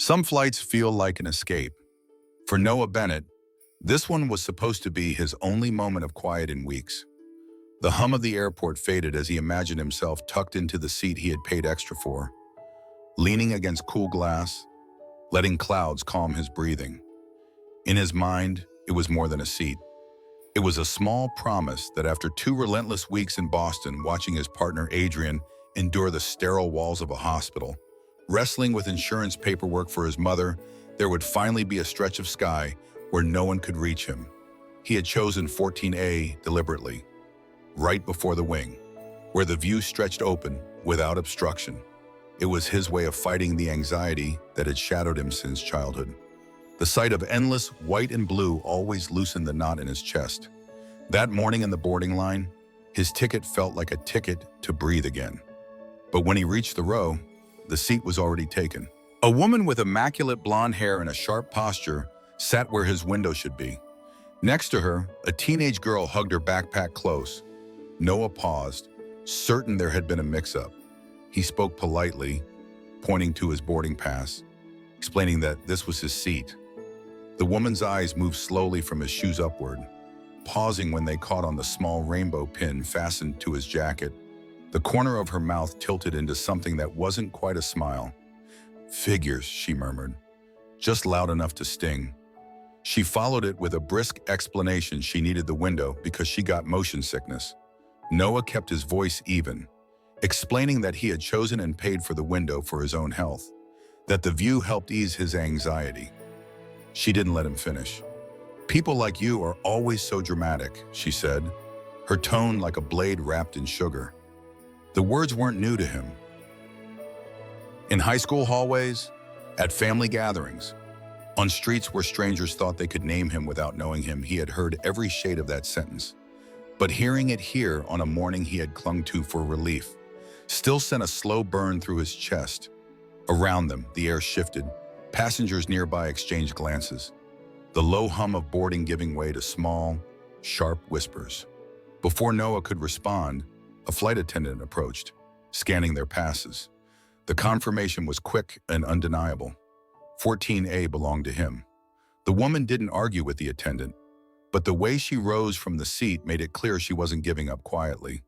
Some flights feel like an escape. For Noah Bennett, this one was supposed to be his only moment of quiet in weeks. The hum of the airport faded as he imagined himself tucked into the seat he had paid extra for, leaning against cool glass, letting clouds calm his breathing. In his mind, it was more than a seat. It was a small promise that after 2 relentless weeks in Boston watching his partner Adrian endure the sterile walls of a hospital, wrestling with insurance paperwork for his mother, there would finally be a stretch of sky where no one could reach him. He had chosen 14A deliberately, right before the wing, where the view stretched open without obstruction. It was his way of fighting the anxiety that had shadowed him since childhood. The sight of endless white and blue always loosened the knot in his chest. That morning in the boarding line, his ticket felt like a ticket to breathe again. But when he reached the row, the seat was already taken. A woman with immaculate blonde hair and a sharp posture sat where his window should be. Next to her, a teenage girl hugged her backpack close. Noah paused, certain there had been a mix-up. He spoke politely, pointing to his boarding pass, explaining that this was his seat. The woman's eyes moved slowly from his shoes upward, pausing when they caught on the small rainbow pin fastened to his jacket. The corner of her mouth tilted into something that wasn't quite a smile. "Figures," she murmured, just loud enough to sting. She followed it with a brisk explanation she needed the window because she got motion sickness. Noah kept his voice even, explaining that he had chosen and paid for the window for his own health, that the view helped ease his anxiety. She didn't let him finish. "People like you are always so dramatic," she said, her tone like a blade wrapped in sugar. The words weren't new to him. In high school hallways, at family gatherings, on streets where strangers thought they could name him without knowing him, he had heard every shade of that sentence. But hearing it here on a morning he had clung to for relief still sent a slow burn through his chest. Around them, the air shifted. Passengers nearby exchanged glances, the low hum of boarding giving way to small, sharp whispers. Before Noah could respond, a flight attendant approached, scanning their passes. The confirmation was quick and undeniable. 14A belonged to him. The woman didn't argue with the attendant, but the way she rose from the seat made it clear she wasn't giving up quietly.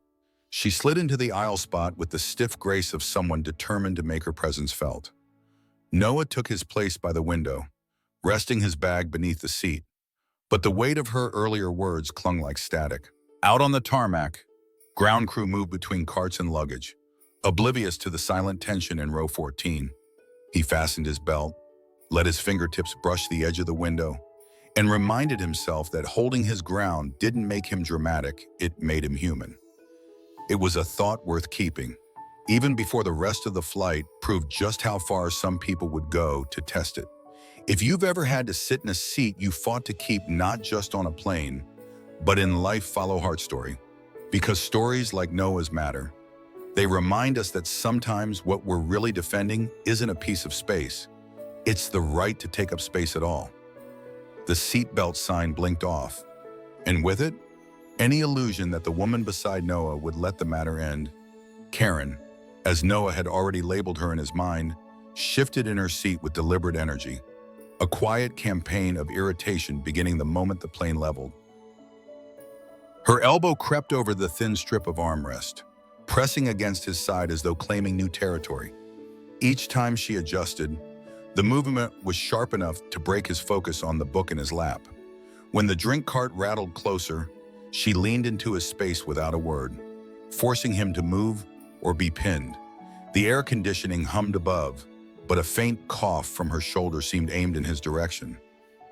She slid into the aisle spot with the stiff grace of someone determined to make her presence felt. Noah took his place by the window, resting his bag beneath the seat, but the weight of her earlier words clung like static. Out on the tarmac, ground crew moved between carts and luggage, oblivious to the silent tension in row 14. He fastened his belt, let his fingertips brush the edge of the window, and reminded himself that holding his ground didn't make him dramatic, it made him human. It was a thought worth keeping, even before the rest of the flight proved just how far some people would go to test it. If you've ever had to sit in a seat you fought to keep not just on a plane, but in life, follow Heart Story. Because stories like Noah's matter. They remind us that sometimes what we're really defending isn't a piece of space. It's the right to take up space at all. The seatbelt sign blinked off, and with it, any illusion that the woman beside Noah would let the matter end. Karen, as Noah had already labeled her in his mind, shifted in her seat with deliberate energy, a quiet campaign of irritation beginning the moment the plane leveled. Her elbow crept over the thin strip of armrest, pressing against his side as though claiming new territory. Each time she adjusted, the movement was sharp enough to break his focus on the book in his lap. When the drink cart rattled closer, she leaned into his space without a word, forcing him to move or be pinned. The air conditioning hummed above, but a faint cough from her shoulder seemed aimed in his direction.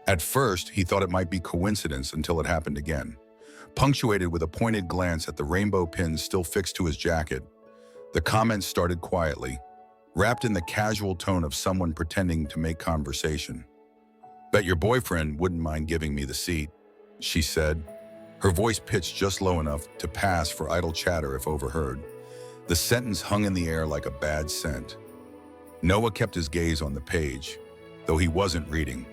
At first, he thought it might be coincidence until it happened again. Punctuated with a pointed glance at the rainbow pin still fixed to his jacket, the comments started quietly, wrapped in the casual tone of someone pretending to make conversation. "Bet your boyfriend wouldn't mind giving me the seat," she said, her voice pitched just low enough to pass for idle chatter if overheard. The sentence hung in the air like a bad scent. Noah kept his gaze on the page, though he wasn't reading.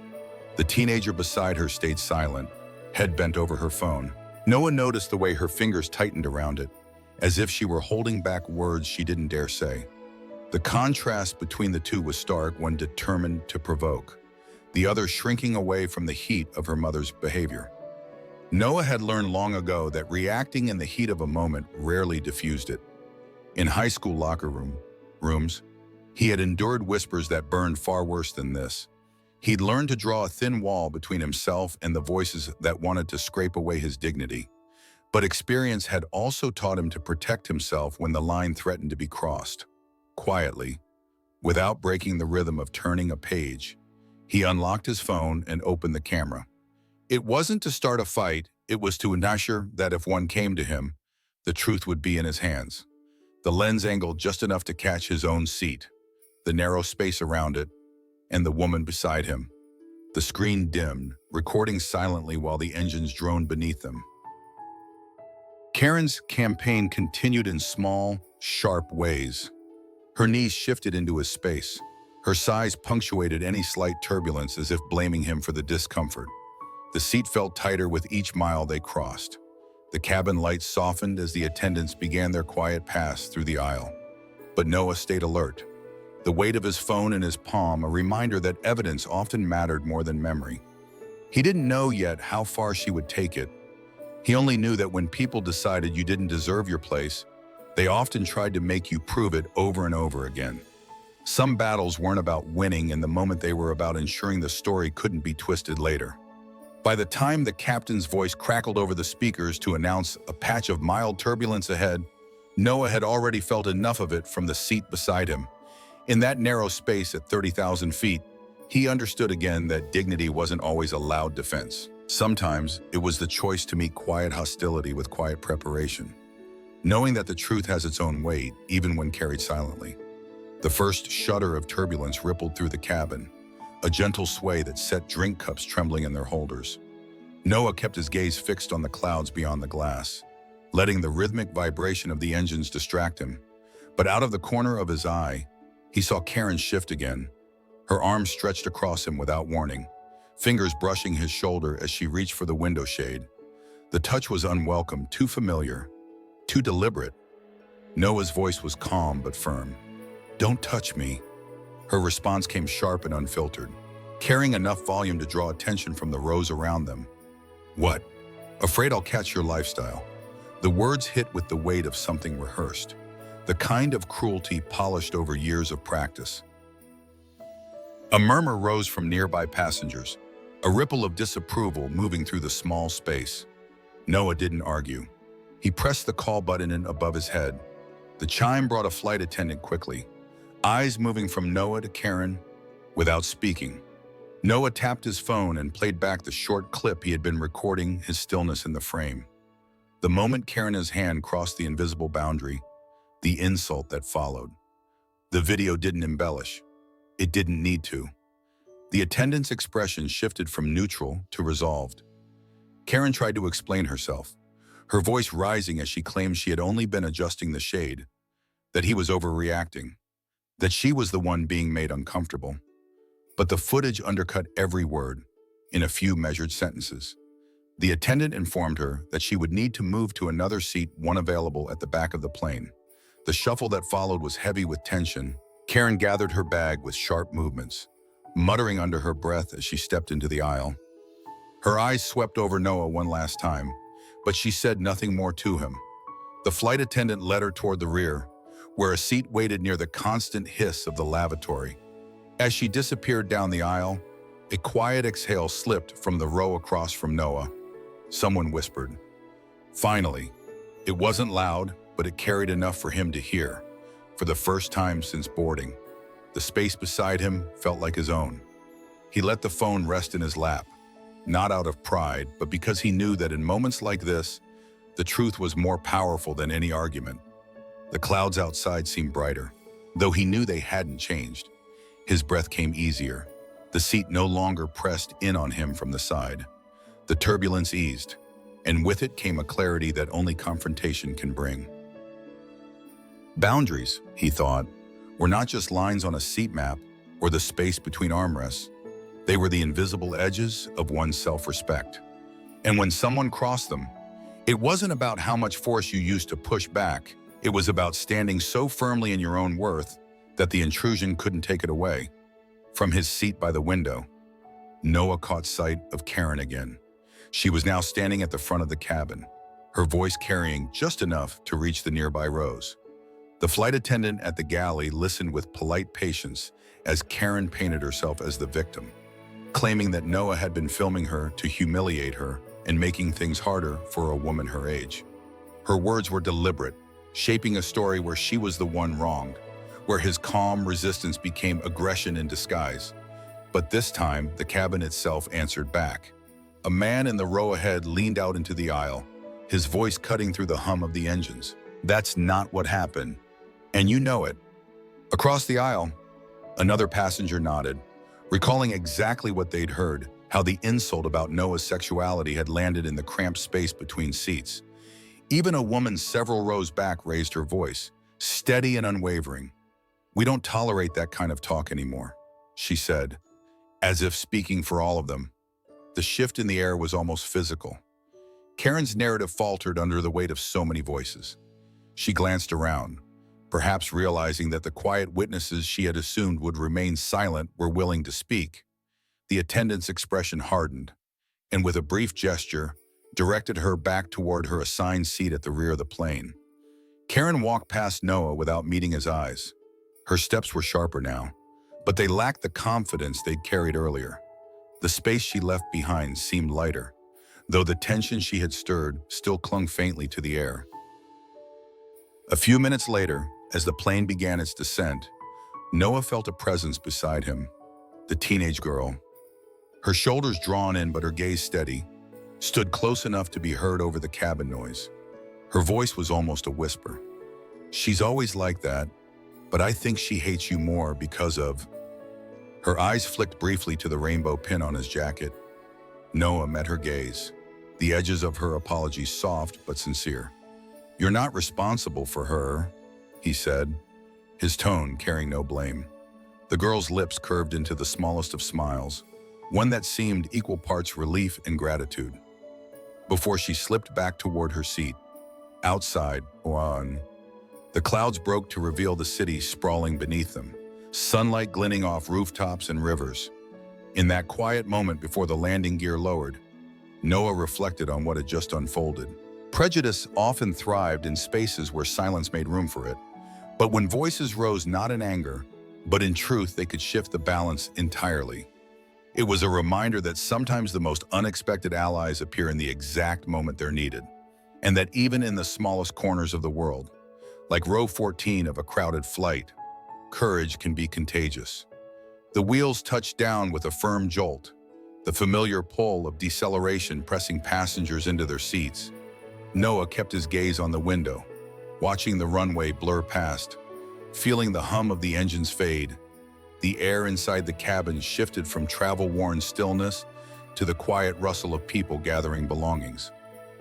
The teenager beside her stayed silent, head bent over her phone. Noah noticed the way her fingers tightened around it, as if she were holding back words she didn't dare say. The contrast between the two was stark, one determined to provoke, the other shrinking away from the heat of her mother's behavior. Noah had learned long ago that reacting in the heat of a moment rarely diffused it. In high school rooms, he had endured whispers that burned far worse than this. He'd learned to draw a thin wall between himself and the voices that wanted to scrape away his dignity. But experience had also taught him to protect himself when the line threatened to be crossed. Quietly, without breaking the rhythm of turning a page, he unlocked his phone and opened the camera. It wasn't to start a fight, it was to ensure that if one came to him, the truth would be in his hands. The lens angled just enough to catch his own seat, the narrow space around it, and the woman beside him. The screen dimmed, recording silently while the engines droned beneath them. Karen's campaign continued in small, sharp ways. Her knees shifted into his space. Her sighs punctuated any slight turbulence as if blaming him for the discomfort. The seat felt tighter with each mile they crossed. The cabin lights softened as the attendants began their quiet pass through the aisle. But Noah stayed alert, the weight of his phone in his palm a reminder that evidence often mattered more than memory. He didn't know yet how far she would take it. He only knew that when people decided you didn't deserve your place, they often tried to make you prove it over and over again. Some battles weren't about winning in the moment, they were about ensuring the story couldn't be twisted later. By the time the captain's voice crackled over the speakers to announce a patch of mild turbulence ahead, Noah had already felt enough of it from the seat beside him. In that narrow space at 30,000 feet, he understood again that dignity wasn't always a loud defense. Sometimes it was the choice to meet quiet hostility with quiet preparation, knowing that the truth has its own weight, even when carried silently. The first shudder of turbulence rippled through the cabin, a gentle sway that set drink cups trembling in their holders. Noah kept his gaze fixed on the clouds beyond the glass, letting the rhythmic vibration of the engines distract him. But out of the corner of his eye, he saw Karen shift again, her arms stretched across him without warning, fingers brushing his shoulder as she reached for the window shade. The touch was unwelcome, too familiar, too deliberate. Noah's voice was calm but firm. "Don't touch me." Her response came sharp and unfiltered, carrying enough volume to draw attention from the rows around them. "What?" "Afraid I'll catch your lifestyle." The words hit with the weight of something rehearsed, the kind of cruelty polished over years of practice. A murmur rose from nearby passengers, a ripple of disapproval moving through the small space. Noah didn't argue. He pressed the call button above his head. The chime brought a flight attendant quickly, eyes moving from Noah to Karen. Without speaking, Noah tapped his phone and played back the short clip he had been recording, his stillness in the frame. The moment Karen's hand crossed the invisible boundary, the insult that followed. The video didn't embellish. It didn't need to. The attendant's expression shifted from neutral to resolved. Karen tried to explain herself, her voice rising as she claimed she had only been adjusting the shade, that he was overreacting, that she was the one being made uncomfortable. But the footage undercut every word in a few measured sentences. The attendant informed her that she would need to move to another seat, one available at the back of the plane. The shuffle that followed was heavy with tension. Karen gathered her bag with sharp movements, muttering under her breath as she stepped into the aisle. Her eyes swept over Noah one last time, but she said nothing more to him. The flight attendant led her toward the rear, where a seat waited near the constant hiss of the lavatory. As she disappeared down the aisle, a quiet exhale slipped from the row across from Noah. Someone whispered. Finally, it wasn't loud, but it carried enough for him to hear. For the first time since boarding, the space beside him felt like his own. He let the phone rest in his lap, not out of pride, but because he knew that in moments like this, the truth was more powerful than any argument. The clouds outside seemed brighter, though he knew they hadn't changed. His breath came easier. The seat no longer pressed in on him from the side. The turbulence eased, and with it came a clarity that only confrontation can bring. Boundaries, he thought, were not just lines on a seat map or the space between armrests. They were the invisible edges of one's self-respect. And when someone crossed them, it wasn't about how much force you used to push back. It was about standing so firmly in your own worth that the intrusion couldn't take it away. From his seat by the window, Noah caught sight of Karen again. She was now standing at the front of the cabin, her voice carrying just enough to reach the nearby rows. The flight attendant at the galley listened with polite patience as Karen painted herself as the victim, claiming that Noah had been filming her to humiliate her and making things harder for a woman her age. Her words were deliberate, shaping a story where she was the one wronged, where his calm resistance became aggression in disguise. But this time, the cabin itself answered back. A man in the row ahead leaned out into the aisle, his voice cutting through the hum of the engines. "That's not what happened. And you know it." Across the aisle, another passenger nodded, recalling exactly what they'd heard, how the insult about Noah's sexuality had landed in the cramped space between seats. Even a woman several rows back raised her voice, steady and unwavering. "We don't tolerate that kind of talk anymore," she said, as if speaking for all of them. The shift in the air was almost physical. Karen's narrative faltered under the weight of so many voices. She glanced around, perhaps realizing that the quiet witnesses she had assumed would remain silent were willing to speak. The attendant's expression hardened, and with a brief gesture, directed her back toward her assigned seat at the rear of the plane. Karen walked past Noah without meeting his eyes. Her steps were sharper now, but they lacked the confidence they'd carried earlier. The space she left behind seemed lighter, though the tension she had stirred still clung faintly to the air. A few minutes later, as the plane began its descent, Noah felt a presence beside him, the teenage girl. Her shoulders drawn in but her gaze steady, stood close enough to be heard over the cabin noise. Her voice was almost a whisper. "She's always like that, but I think she hates you more because of..." Her eyes flicked briefly to the rainbow pin on his jacket. Noah met her gaze, the edges of her apology soft but sincere. "You're not responsible for her," he said, his tone carrying no blame. The girl's lips curved into the smallest of smiles, one that seemed equal parts relief and gratitude. Before she slipped back toward her seat, outside, the clouds broke to reveal the city sprawling beneath them, sunlight glinting off rooftops and rivers. In that quiet moment before the landing gear lowered, Noah reflected on what had just unfolded. Prejudice often thrived in spaces where silence made room for it, but when voices rose not in anger, but in truth, they could shift the balance entirely. It was a reminder that sometimes the most unexpected allies appear in the exact moment they're needed, and that even in the smallest corners of the world, like row 14 of a crowded flight, courage can be contagious. The wheels touched down with a firm jolt, the familiar pull of deceleration pressing passengers into their seats. Noah kept his gaze on the window, watching the runway blur past, feeling the hum of the engines fade. The air inside the cabin shifted from travel-worn stillness to the quiet rustle of people gathering belongings.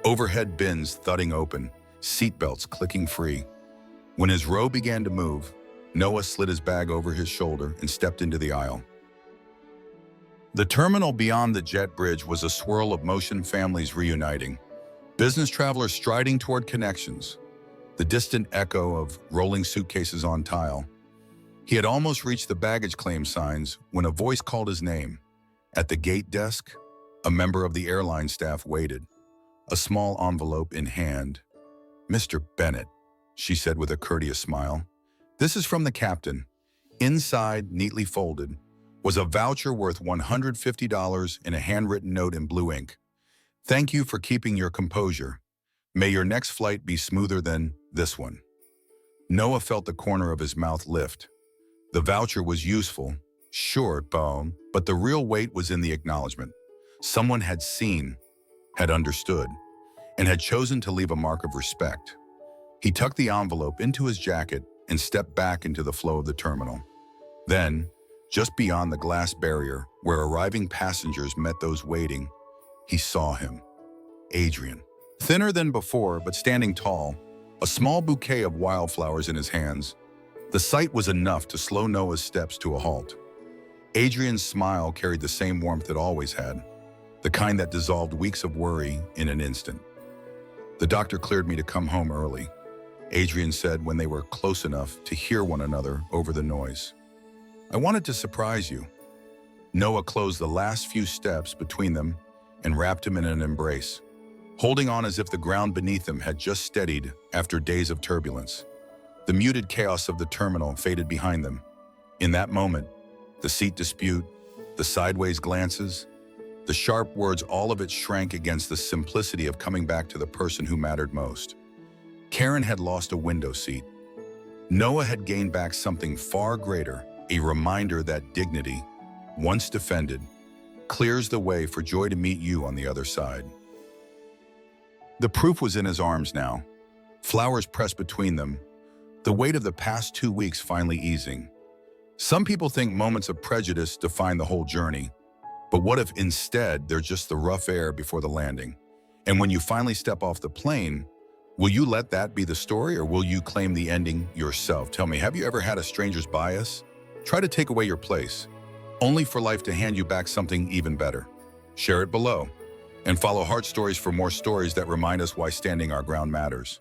Overhead bins thudding open, seatbelts clicking free. When his row began to move, Noah slid his bag over his shoulder and stepped into the aisle. The terminal beyond the jet bridge was a swirl of motion, families reuniting, business travelers striding toward connections, the distant echo of rolling suitcases on tile. He had almost reached the baggage claim signs when a voice called his name. At the gate desk, a member of the airline staff waited, a small envelope in hand. "Mr. Bennett," she said with a courteous smile. "This is from the captain." Inside, neatly folded, was a voucher worth $150 and a handwritten note in blue ink. "Thank you for keeping your composure. May your next flight be smoother than this one." Noah felt the corner of his mouth lift. The voucher was useful, short, but the real weight was in the acknowledgement. Someone had seen, had understood, and had chosen to leave a mark of respect. He tucked the envelope into his jacket and stepped back into the flow of the terminal. Then, just beyond the glass barrier, where arriving passengers met those waiting, he saw him. Adrian. Thinner than before, but standing tall, a small bouquet of wildflowers in his hands. The sight was enough to slow Noah's steps to a halt. Adrian's smile carried the same warmth it always had, the kind that dissolved weeks of worry in an instant. "The doctor cleared me to come home early," Adrian said when they were close enough to hear one another over the noise. "I wanted to surprise you." Noah closed the last few steps between them and wrapped him in an embrace, holding on as if the ground beneath them had just steadied after days of turbulence. The muted chaos of the terminal faded behind them. In that moment, the seat dispute, the sideways glances, the sharp words, all of it shrank against the simplicity of coming back to the person who mattered most. Karen had lost a window seat. Noah had gained back something far greater, a reminder that dignity, once defended, clears the way for joy to meet you on the other side. The proof was in his arms now, flowers pressed between them, the weight of the past 2 weeks finally easing. Some people think moments of prejudice define the whole journey, but what if instead they're just the rough air before the landing? And when you finally step off the plane, will you let that be the story, or will you claim the ending yourself? Tell me, have you ever had a stranger's bias try to take away your place, only for life to hand you back something even better? Share it below, and follow Heart Stories for more stories that remind us why standing our ground matters.